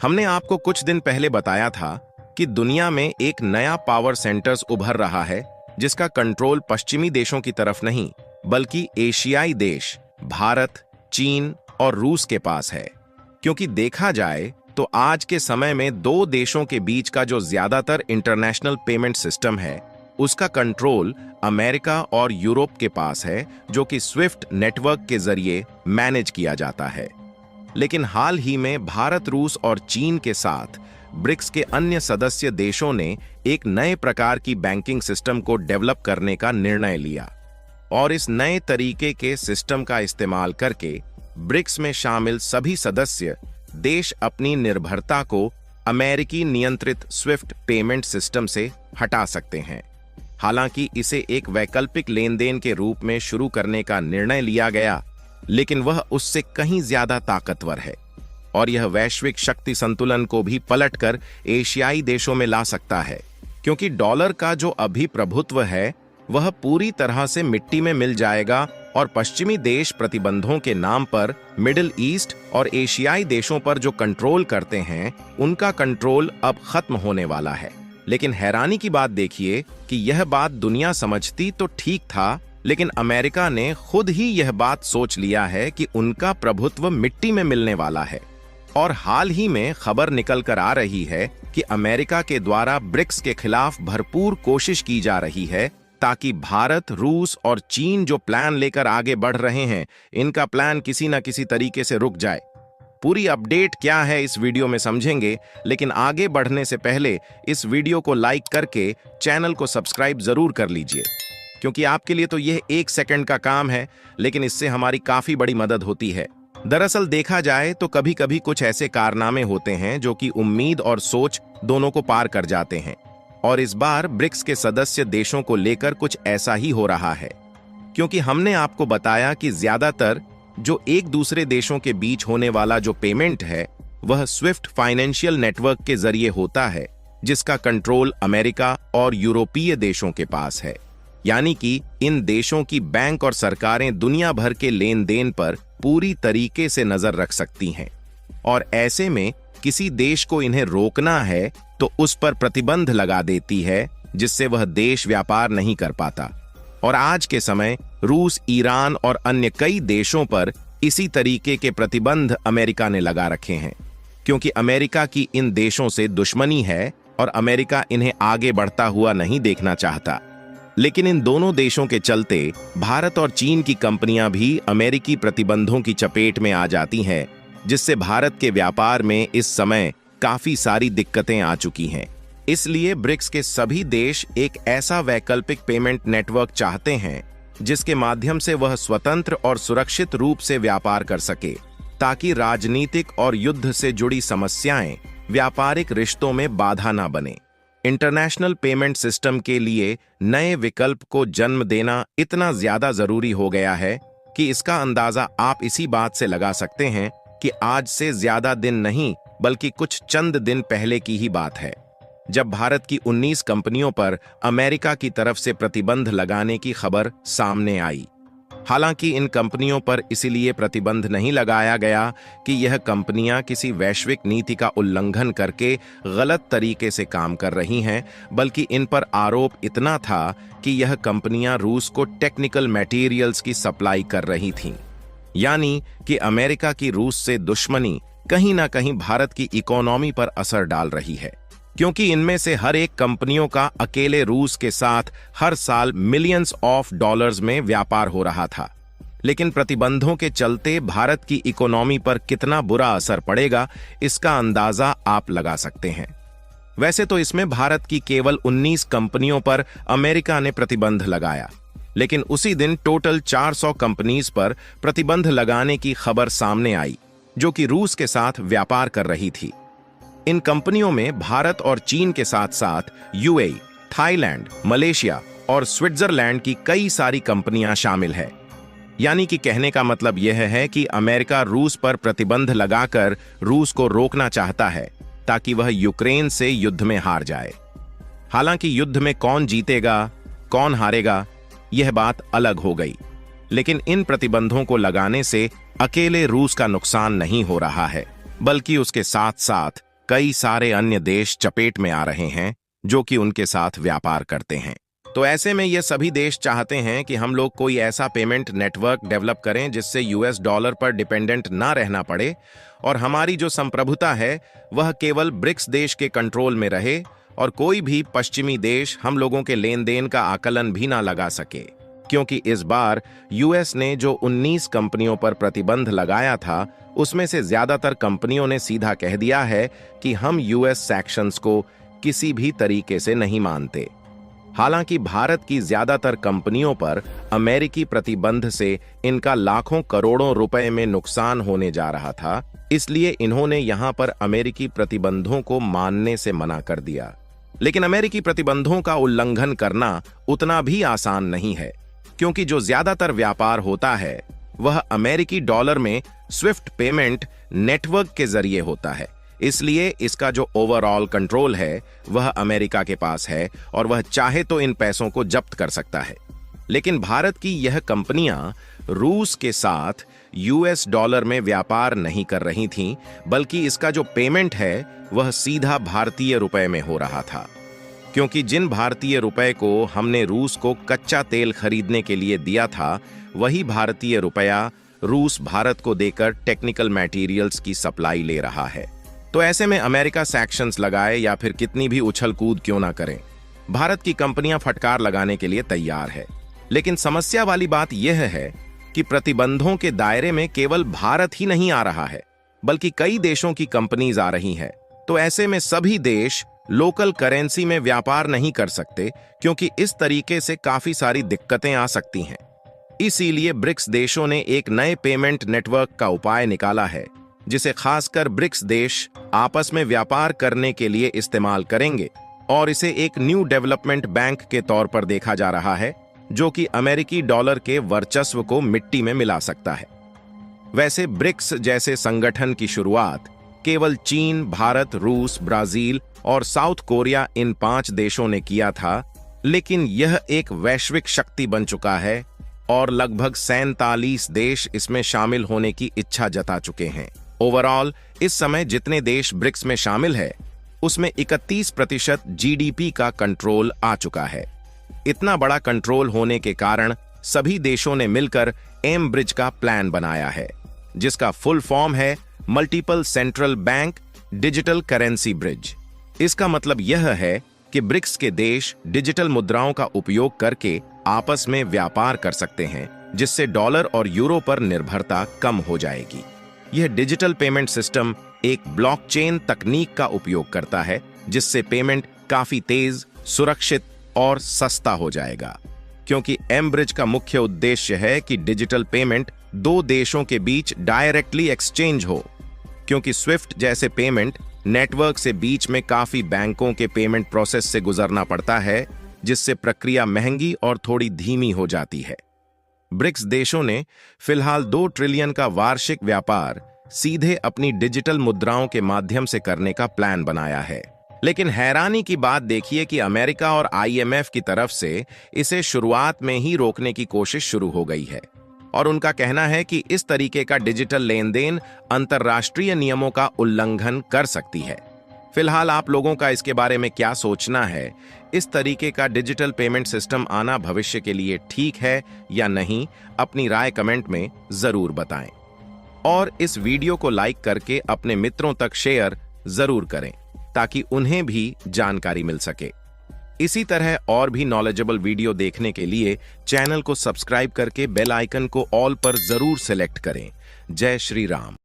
हमने आपको कुछ दिन पहले बताया था कि दुनिया में एक नया पावर सेंटर्स उभर रहा है जिसका कंट्रोल पश्चिमी देशों की तरफ नहीं बल्कि एशियाई देश भारत, चीन और रूस के पास है। क्योंकि देखा जाए तो आज के समय में दो देशों के बीच का जो ज्यादातर इंटरनेशनल पेमेंट सिस्टम है उसका कंट्रोल अमेरिका और यूरोप के पास है, जो कि स्विफ्ट नेटवर्क के जरिए मैनेज किया जाता है। लेकिन हाल ही में भारत, रूस और चीन के साथ ब्रिक्स के अन्य सदस्य देशों ने एक नए प्रकार की बैंकिंग सिस्टम को डेवलप करने का निर्णय लिया और इस नए तरीके के सिस्टम का इस्तेमाल करके ब्रिक्स में शामिल सभी सदस्य देश अपनी निर्भरता को अमेरिकी नियंत्रित स्विफ्ट पेमेंट सिस्टम से हटा सकते हैं। हालांकि इसे एक वैकल्पिक लेनदेन के रूप में शुरू करने का निर्णय लिया गया, लेकिन वह उससे कहीं ज्यादा ताकतवर है और यह वैश्विक शक्ति संतुलन को भी पलटकर एशियाई देशों में ला सकता है, क्योंकि डॉलर का जो अभी प्रभुत्व है वह पूरी तरह से मिट्टी में मिल जाएगा और पश्चिमी देश प्रतिबंधों के नाम पर मिडिल ईस्ट और एशियाई देशों पर जो कंट्रोल करते हैं उनका कंट्रोल अब खत्म होने वाला है। लेकिन हैरानी की बात देखिए कि यह बात दुनिया समझती तो ठीक था, लेकिन अमेरिका ने खुद ही यह बात सोच लिया है कि उनका प्रभुत्व मिट्टी में मिलने वाला है। और हाल ही में खबर निकल कर आ रही है कि अमेरिका के द्वारा ब्रिक्स के खिलाफ भरपूर कोशिश की जा रही है ताकि भारत, रूस और चीन जो प्लान लेकर आगे बढ़ रहे हैं इनका प्लान किसी न किसी तरीके से रुक जाए। पूरी अपडेट क्या है इस वीडियो में समझेंगे, लेकिन आगे बढ़ने से पहले इस वीडियो को लाइक करके चैनल को सब्सक्राइब जरूर कर लीजिए, क्योंकि आपके लिए तो यह 1 सेकंड का काम है, लेकिन इससे हमारी काफी बड़ी मदद होती है। दरअसल देखा जाए तो कभी कभी कुछ ऐसे कारनामे होते हैं जो कि उम्मीद और सोच दोनों को पार कर जाते हैं, और इस बार ब्रिक्स के सदस्य देशों को लेकर कुछ ऐसा ही हो रहा है। क्योंकि हमने आपको बताया कि ज्यादातर जो एक दूसरे देशों के बीच होने वाला जो पेमेंट है वह स्विफ्ट फाइनेंशियल नेटवर्क के जरिए होता है, जिसका कंट्रोल अमेरिका और यूरोपीय देशों के पास है। यानी कि इन देशों की बैंक और सरकारें दुनिया भर के लेन देन पर पूरी तरीके से नजर रख सकती हैं, और ऐसे में किसी देश को इन्हें रोकना है तो उस पर प्रतिबंध लगा देती है, जिससे वह देश व्यापार नहीं कर पाता। और आज के समय रूस, ईरान और अन्य कई देशों पर इसी तरीके के प्रतिबंध अमेरिका ने लगा रखे हैं, क्योंकि अमेरिका की इन देशों से दुश्मनी है और अमेरिका इन्हें आगे बढ़ता हुआ नहीं देखना चाहता। लेकिन इन दोनों देशों के चलते भारत और चीन की कंपनियां भी अमेरिकी प्रतिबंधों की चपेट में आ जाती हैं, जिससे भारत के व्यापार में इस समय काफी सारी दिक्कतें आ चुकी हैं। इसलिए ब्रिक्स के सभी देश एक ऐसा वैकल्पिक पेमेंट नेटवर्क चाहते हैं जिसके माध्यम से वह स्वतंत्र और सुरक्षित रूप से व्यापार कर सके, ताकि राजनीतिक और युद्ध से जुड़ी समस्याएं व्यापारिक रिश्तों में बाधा न बने। इंटरनेशनल पेमेंट सिस्टम के लिए नए विकल्प को जन्म देना इतना ज्यादा जरूरी हो गया है कि इसका अंदाजा आप इसी बात से लगा सकते हैं कि आज से ज्यादा दिन नहीं बल्कि कुछ चंद दिन पहले की ही बात है, जब भारत की 19 कंपनियों पर अमेरिका की तरफ से प्रतिबंध लगाने की खबर सामने आई। हालांकि इन कंपनियों पर इसलिए प्रतिबंध नहीं लगाया गया कि यह कंपनियां किसी वैश्विक नीति का उल्लंघन करके गलत तरीके से काम कर रही हैं, बल्कि इन पर आरोप इतना था कि यह कंपनियां रूस को टेक्निकल मटेरियल्स की सप्लाई कर रही थीं। यानी कि अमेरिका की रूस से दुश्मनी कहीं ना कहीं भारत की इकोनॉमी पर असर डाल रही है, क्योंकि इनमें से हर एक कंपनियों का अकेले रूस के साथ हर साल मिलियंस ऑफ डॉलर्स में व्यापार हो रहा था। लेकिन प्रतिबंधों के चलते भारत की इकोनॉमी पर कितना बुरा असर पड़ेगा इसका अंदाजा आप लगा सकते हैं। वैसे तो इसमें भारत की केवल 19 कंपनियों पर अमेरिका ने प्रतिबंध लगाया, लेकिन उसी दिन टोटल 400 कंपनीज पर प्रतिबंध लगाने की खबर सामने आई, जो कि रूस के साथ व्यापार कर रही थी। इन कंपनियों में भारत और चीन के साथ साथ यूएई, थाईलैंड, मलेशिया और स्विट्जरलैंड की कई सारी कंपनियां शामिल है। यानी कि कहने का मतलब यह है कि अमेरिका रूस पर प्रतिबंध लगाकर रूस को रोकना चाहता है ताकि वह यूक्रेन से युद्ध में हार जाए। हालांकि युद्ध में कौन जीतेगा, कौन हारेगा, यह बात अलग हो गई, लेकिन इन प्रतिबंधों को लगाने से अकेले रूस का नुकसान नहीं हो रहा है, बल्कि उसके साथ साथ कई सारे अन्य देश चपेट में आ रहे हैं जो कि उनके साथ व्यापार करते हैं। तो ऐसे में ये सभी देश चाहते हैं कि हम लोग कोई ऐसा पेमेंट नेटवर्क डेवलप करें जिससे यूएस डॉलर पर डिपेंडेंट ना रहना पड़े और हमारी जो संप्रभुता है वह केवल ब्रिक्स देश के कंट्रोल में रहे और कोई भी पश्चिमी देश हम लोगों के लेन देन का आकलन भी ना लगा सके। क्योंकि इस बार यूएस ने जो 19 कंपनियों पर प्रतिबंध लगाया था उसमें से ज्यादातर कंपनियों ने सीधा कह दिया है कि हम यूएस सैंक्शंस को किसी भी तरीके से नहीं मानते। हालांकि भारत की ज्यादातर कंपनियों पर अमेरिकी प्रतिबंध से इनका लाखों करोड़ों रुपए में नुकसान होने जा रहा था, इसलिए इन्होंने यहां पर अमेरिकी प्रतिबंधों को मानने से मना कर दिया। लेकिन अमेरिकी प्रतिबंधों का उल्लंघन करना उतना भी आसान नहीं है, क्योंकि जो ज्यादातर व्यापार होता है वह अमेरिकी डॉलर में स्विफ्ट पेमेंट नेटवर्क के जरिए होता है। इसलिए इसका जो ओवरऑल कंट्रोल है वह अमेरिका के पास है और वह चाहे तो इन पैसों को जब्त कर सकता है। लेकिन भारत की यह कंपनियां रूस के साथ यूएस डॉलर में व्यापार नहीं कर रही थीं, बल्कि इसका जो पेमेंट है वह सीधा भारतीय रुपए में हो रहा था। क्योंकि जिन भारतीय रुपए को हमने रूस को कच्चा तेल खरीदने के लिए दिया था, वही भारतीय रुपया रूस भारत को देकर टेक्निकल मटेरियल्स की सप्लाई ले रहा है। तो ऐसे में अमेरिका सैंक्शंस लगाए या फिर कितनी भी उछल कूद क्यों ना करें, भारत की कंपनियां फटकार लगाने के लिए तैयार है। लेकिन समस्या वाली बात यह है कि प्रतिबंधों के दायरे में केवल भारत ही नहीं आ रहा है, बल्कि कई देशों की कंपनीज आ रही हैं। तो ऐसे में सभी देश लोकल करेंसी में व्यापार नहीं कर सकते, क्योंकि इस तरीके से काफी सारी दिक्कतें आ सकती हैं। इसीलिए ब्रिक्स देशों ने एक नए पेमेंट नेटवर्क का उपाय निकाला है, जिसे खासकर ब्रिक्स देश आपस में व्यापार करने के लिए इस्तेमाल करेंगे और इसे एक न्यू डेवलपमेंट बैंक के तौर पर देखा जा रहा है, जो कि अमेरिकी डॉलर के वर्चस्व को मिट्टी में मिला सकता है। वैसे ब्रिक्स जैसे संगठन की शुरुआत केवल चीन, भारत, रूस, ब्राजील और साउथ कोरिया इन 5 देशों ने किया था, लेकिन यह एक वैश्विक शक्ति बन चुका है और लगभग 47 देश इसमें शामिल होने की इच्छा जता चुके हैं। ओवरऑल इस समय जितने देश ब्रिक्स में शामिल है उसमें 31% जीडीपी का कंट्रोल आ चुका है। इतना बड़ा कंट्रोल होने के कारण सभी देशों ने मिलकर एम ब्रिज का प्लान बनाया है, जिसका फुल फॉर्म है multiple central bank digital currency bridge. इसका मतलब यह है कि ब्रिक्स के देश डिजिटल मुद्राओं का उपयोग करके आपस में व्यापार कर सकते हैं, जिससे डॉलर और यूरो पर निर्भरता कम हो जाएगी। यह डिजिटल पेमेंट सिस्टम एक ब्लॉकचेन तकनीक का उपयोग करता है, जिससे पेमेंट काफी तेज, सुरक्षित और सस्ता हो जाएगा। क्योंकि एम ब्रिज का मुख्य उद्देश्य है कि डिजिटल पेमेंट 2 देशों के बीच डायरेक्टली एक्सचेंज हो, क्योंकि स्विफ्ट जैसे पेमेंट नेटवर्क से बीच में काफी बैंकों के पेमेंट प्रोसेस से गुजरना पड़ता है, जिससे प्रक्रिया महंगी और थोड़ी धीमी हो जाती है। ब्रिक्स देशों ने फिलहाल 2 ट्रिलियन का वार्षिक व्यापार सीधे अपनी डिजिटल मुद्राओं के माध्यम से करने का प्लान बनाया है। लेकिन हैरानी की बात देखिए कि अमेरिका और आईएमएफ की तरफ से इसे शुरुआत में ही रोकने की कोशिश शुरू हो गई है और उनका कहना है कि इस तरीके का डिजिटल लेन देन अंतर्राष्ट्रीय नियमों का उल्लंघन कर सकती है। फिलहाल आप लोगों का इसके बारे में क्या सोचना है? इस तरीके का डिजिटल पेमेंट सिस्टम आना भविष्य के लिए ठीक है या नहीं? अपनी राय कमेंट में जरूर बताएं और इस वीडियो को लाइक करके अपने मित्रों तक शेयर जरूर करें, ताकि उन्हें भी जानकारी मिल सके। इसी तरह और भी नॉलेजेबल वीडियो देखने के लिए चैनल को सब्सक्राइब करके बेल आइकन को ऑल पर जरूर सेलेक्ट करें। जय श्री राम।